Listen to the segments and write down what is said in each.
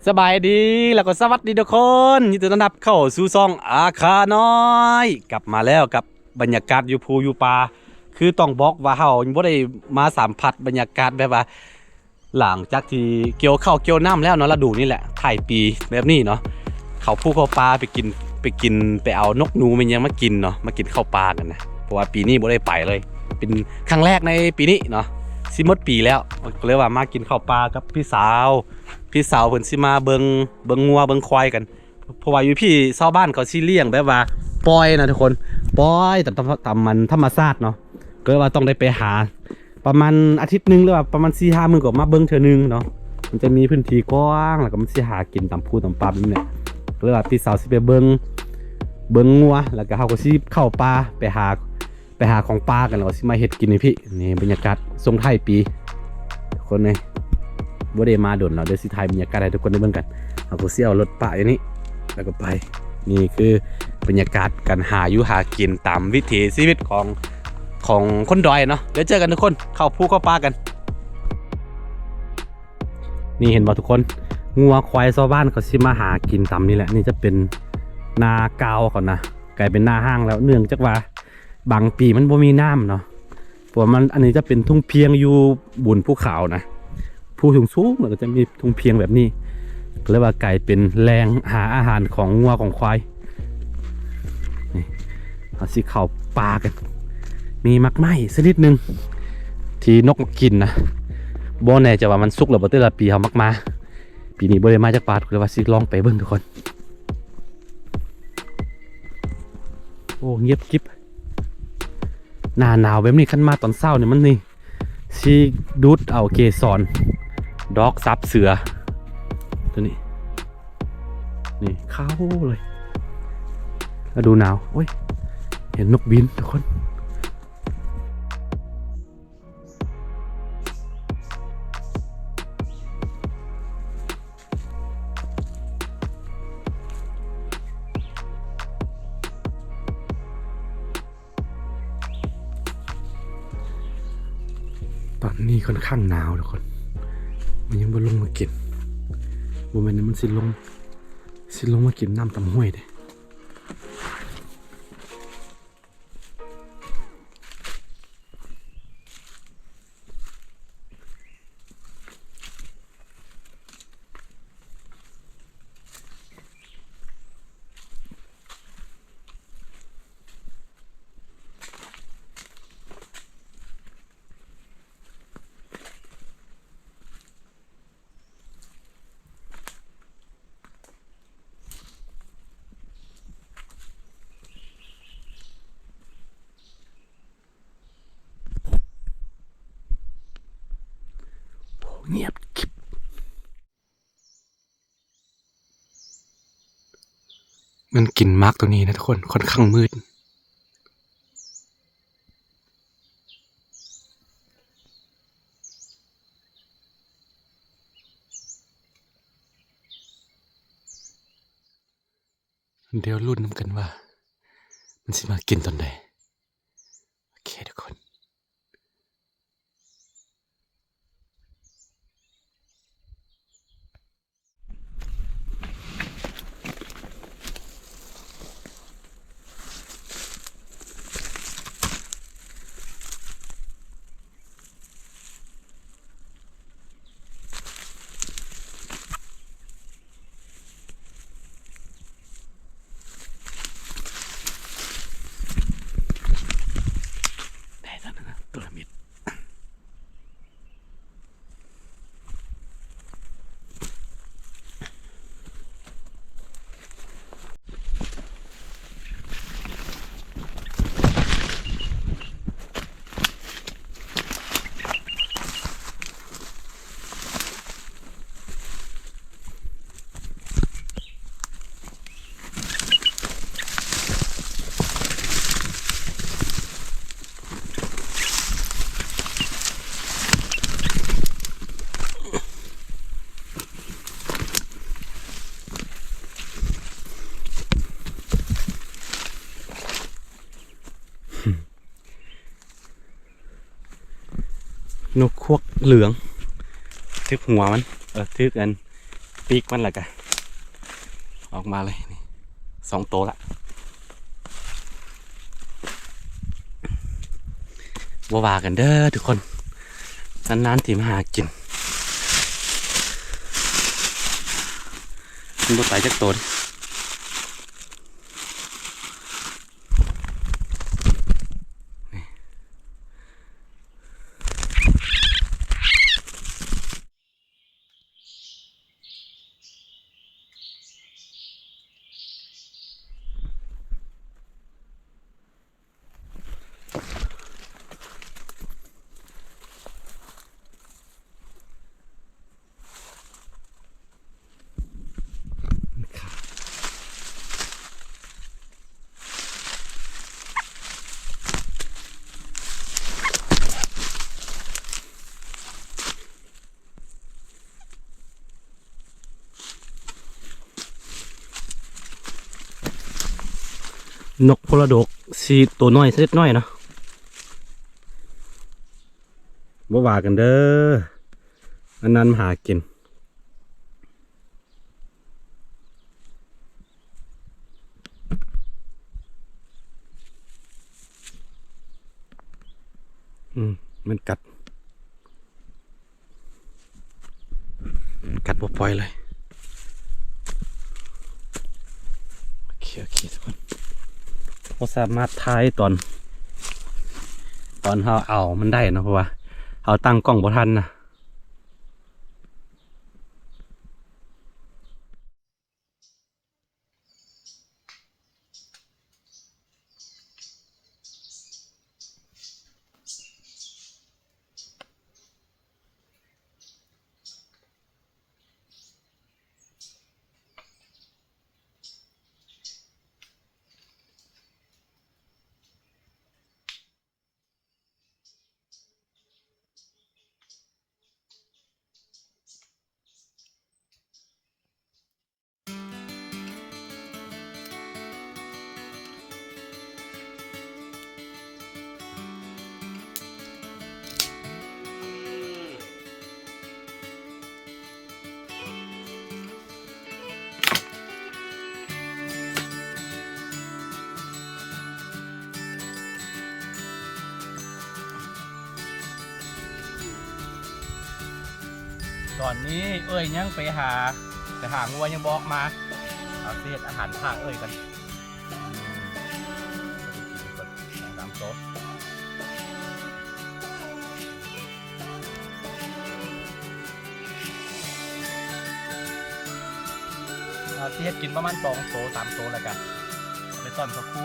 สบายดีแล้วก็สวัสดีทุกคนยินดีต้อนรับเข้าสู่ช่องอาคาน้อยกลับมาแล้วกับบรรยากาศอยู่ภูอยู่ป่าคือต้องบอกว่าเฮายังบ่ได้มาสัมผัสบรรยากาศแบบว่าหลังจากที่เกี่ยวข้าวเกี่ยวน้ำแล้วเนาะฤดูนี่แหละถ่ายปีแบบนี้เนาะเขาภูเขาป่าไปกินไปเอานกหนูมันยังมากินเนาะมากินข้าวปลากันนะเพราะว่าปีนี้บ่ได้ไปเลยเป็นครั้งแรกในปีนี้เนาะสิหมดปีแล้วก็เลยว่ามากินข้าวปลากับพี่สาวเพิ่นสิมาเบิ่งงัวเบิ่งควายกันเพราะว่าอยู่พี่ชาวบ้านเขาสิเลี้ยงแบบว่าปล่อยนะทุกคนปล่อยตามมันธรรมชาติเนาะก็เลยว่าต้องได้ไปหาประมาณอาทิตย์นึงหรือว่าประมาณ 4-5 มื้อก็มาเบิ่งเทื่อนึงเนาะมันจะมีพื้นที่กว้างแล้วก็มันสิหากินตามภูตามป่าแบบนี้ก็เลยว่าพี่สาวสิไปเบิ่งงัวแล้วก็เฮาก็สิเข้าป่าไปหาของป่ากันแล้วก็สิมาเฮ็ดกินให้พี่นี่บรรยากาศส่งท้ายปีทุกคนเลยบ่ได้มาโดนเราเดี๋ยวสิถ่ายบรรยากาศให้ทุกคนได้เบิ่งกันเอาก็สิเอารถป่าอย่างนี้แล้วก็ไปนี่คือบรรยากาศการหาอยู่หากินตามวิถีชีวิตของคนดอยเนาะเดี๋ยวเจอกันทุกคนเข้าภูเข้าป่ากันนี่เห็นบ่ทุกคนงัวควายชาวบ้านเขาสิมาหากินตามนี่แหละนี่จะเป็นนากาวก่อนนะกลายเป็นนาห้างแล้วเนื่องจากว่าบางปีมันบ่มีน้ำเนาะเพราะมันอันนี้จะเป็นทุ่งเพียงอยู่บนภูเขานะภูสูงๆแล้วก็จะมีทุ่งเพียงแบบนี้เรียกว่ากลายเป็นแหล่งหาอาหารของงัวของควายนี่เอาสิเข้าป่ากันมีมักไม้ชนิดหนึ่งที่นกมากินนะบ่แน่ใจว่ามันสุกหรือบ่แต่ละปีเขามักมาปีนี้บ่ได้มาจากป่าเลยว่าสิลองไปเบิ่งทุกคนโอ้เงียบกิ๊บหน้าหนาวแบบนี้ขั้นมาตอนเช้าเนี่ยมันนี่สิดูดเอาเกสรดอกซับเสือตัวนี้นี่เข้าเลยแล้วดูหนาวโอ้ยเห็นนกบินทุกคนตอนนี้ค่อนข้างหนาวทุกคนมันยังบ่ลงมากินบ่แม่นมันสิลงมากินน้ำตำห้วยเด้เงียบกิ๊บมันกลิ่นมากตัวนี้นะทุกคนค่อนข้างมืดเดี๋ยวรุ่นน้ำกันว่ามันสิมากินตอนใดโอเคทุกคนได้แล้วนะตัวมิดนกควกเหลืองทึกหัวมันทึกกัน ปีกมันแหละกันออกมาเลยนี่2 ตัวละว่ากันเด้อทุกคนนานๆที่มาหากินมันบ่ตายจักตัวนกพลดกสีตัวน้อยเล็กน้อยเนาะบ่ว่ากันเด้ออันนั้นมาหากินมันกัดบ่ปล่อยเลยโอเคทุกคนเราสามารถถ่ายตอนเราเอามันได้นะเพราะว่าเราตั้งกล้องบ่ทันนะตอนนี้ยังไปหางัวยังบอกมาเอาเศษอาหารผ้ากัน3 โต๊ะเอาเศษกินประมาณ2 โต๊ะ 3 โต๊ะแล้วกันไปต้อนพระครู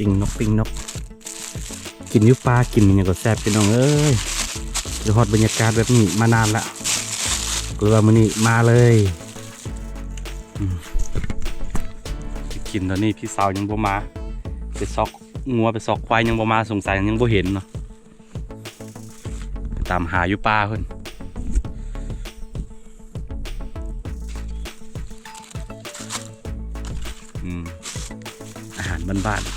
ปิ้งนกกินยุปลากินอย่างก็แซ่บพี่น้องเอ้ยเดี๋ยวฮอดบรรยากาศแบบนี้มานานละกลัวมื้อนี้มาเลย กินตอนนี้พี่สาวยังบ่มาไปซอกงัวไปซอกควายยังบ่มาสงสัยยังบ่เห็นเนาะไปตามหาอยู่ป่าเพิ่นอาหารบ้านๆ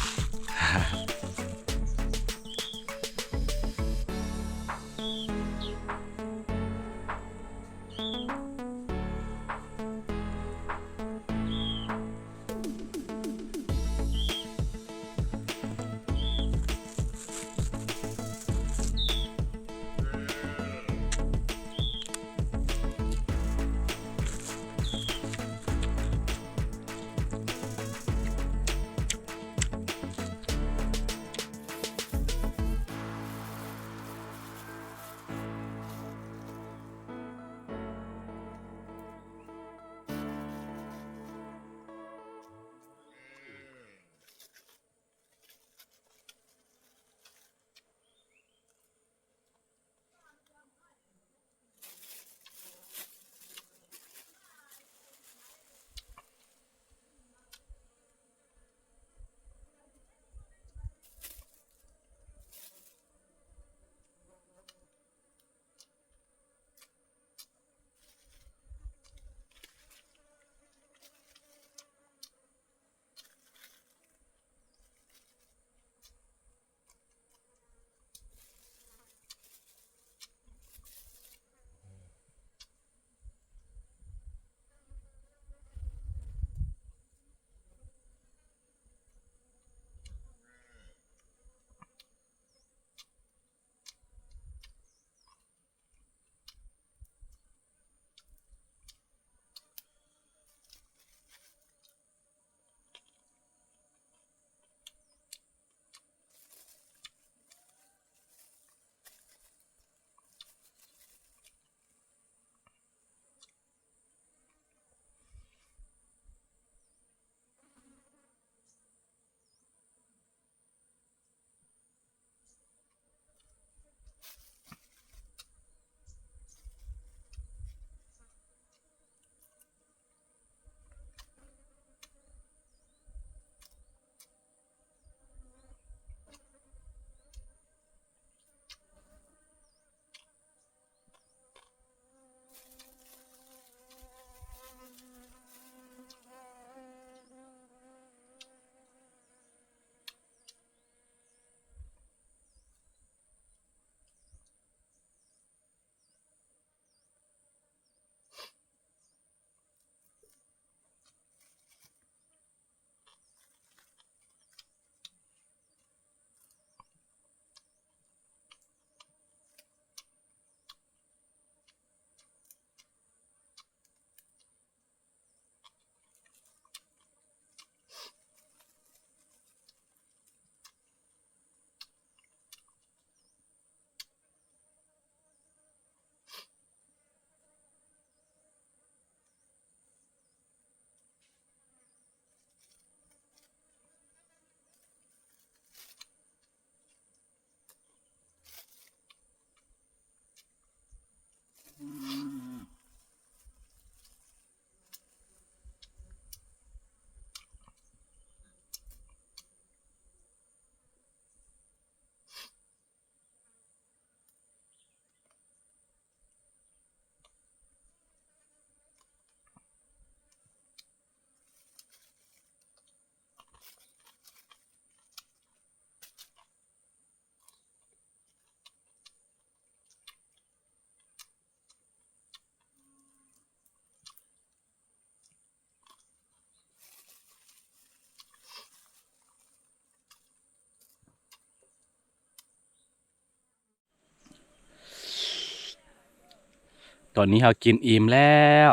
ตอนนี้เรากินอิ่มแล้ว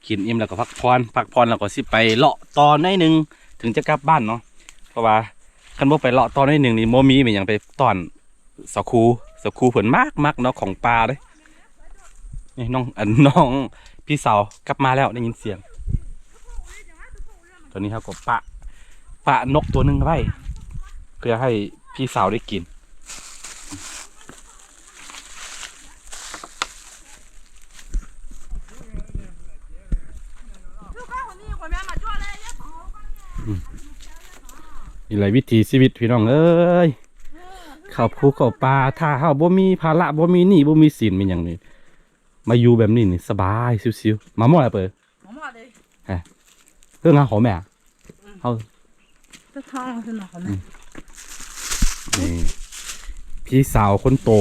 กินอิ่มแล้วก็พักผ่อนแล้วก็สิไปเลาะตอนได้หนึ่งถึงจะกลับบ้านเนาะเพราะว่าคันบ่ไปเลาะตอนได้หนึ่งนี่โมมีเหมือนอย่างไปตอนสะคูเผินมากเนาะของปลาเลยนี่น้องพี่สาวกลับมาแล้วได้ยินเสียงตอนนี้เขาก็ปะนกตัวหนึ่งไว้เพื่อให้พี่สาวได้กิน นี่แหละวิถีชีวิตพี่น้องเอ้ยเข้าภูเข้าป่าถ้าเฮาบ่มีภาระบ่มีหนี้บ่มีสินเป็นหยังนี่มาอยู่แบบนี้นี่สบายชิวๆมาหมดแล้วเปิด หมอเลย เรื่องงานของแม่เฮา จะท้องคือหนอนะ นี่พี่สาวคนโต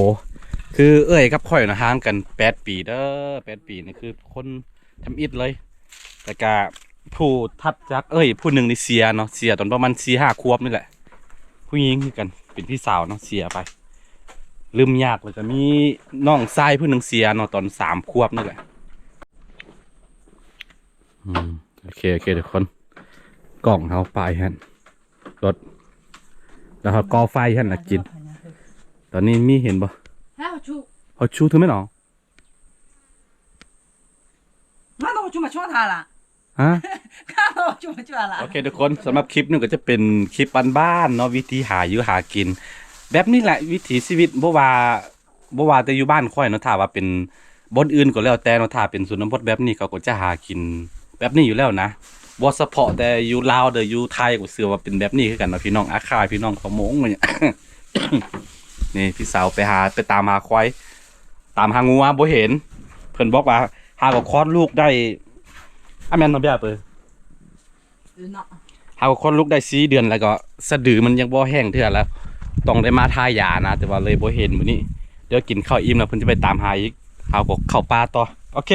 คือเอ้ยกับข่อยนะห่างกัน8 ปีเด้อ8 ปีนี่คือคนทำอิฐเลยแต่ก็ผู้ทัดจากผู้หนึ่งนี่เสียเนาะเสียตอนประมาณ4-5 ขวบนี่แหละผู้หญิงคือกันเป็นพี่สาวเนาะเสียไปลืมยากเลยก็มีน้องชายผู้หนึ่งเสียเนาะตอน3 ขวบนี่แหละโอเคทุกคนกล่องเขาไปฮะรถแล้วเขาก่อไฟฮะนะกิน ตอนนี้มีเห็นบ่ ฮะชู เขาชูถึงไหมเนาะ มาต้องชูมาช่วยทาละ ฮะ ข้าวชูมาช่วยละ โอเคทุกคนสำหรับคลิปนึงก็จะเป็นคลิปบ้านๆเนาะวิธีหาอยู่หากิน แบบนี้แหละวิถีชีวิตบ่ว่าแต่อยู่บ้านค่อยเนาะถ้าว่าเป็นบนอื่นก็แล้วแต่เนาะถ้าเป็นสุนทรพจน์แบบนี้เขาก็จะหากินแบบนี้อยู่แล้วนะบ่เฉพาะแต่อยู่ลาวเด้ออยู่ไทยก็เชื่อว่าเป็นแบบนี้คือกันเนาะพี่น้องอาคายพี่น้องเขาโมงเนี่ย นี่พี่สาวไปตามหาควายตามหางูบ่เห็นเพิ่นบอกว่าหาก็คลอดลูกได้แม่นบ่แบบเนาะ หาคนลุกได้4 เดือนแล้วก็สะดือมันยังบ่แห้งเท่าแล้วต้องได้มาทายานะแต่ว่าเลยบ่เห็นมื้อนี้เดี๋ยวกินข้าวอิ่มแล้วเพิ่นจะไปตามหาอีกเฮาก็เข้าป่าต่อโอเค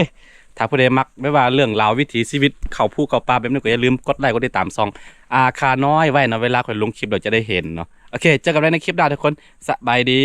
ถ้าผู้ใดมักไม่ว่าเรื่องราววิถีชีวิตเข้าภูเข้าป่าแบบนี้ก็อย่าลืมกดไลค์กดติดตามช่องอาคาน้อยไว้นะเวลาข่อยลงคลิปเราจะได้เห็นเนาะโอเคเจอกันในคลิปหน้าทุกคนสบายดี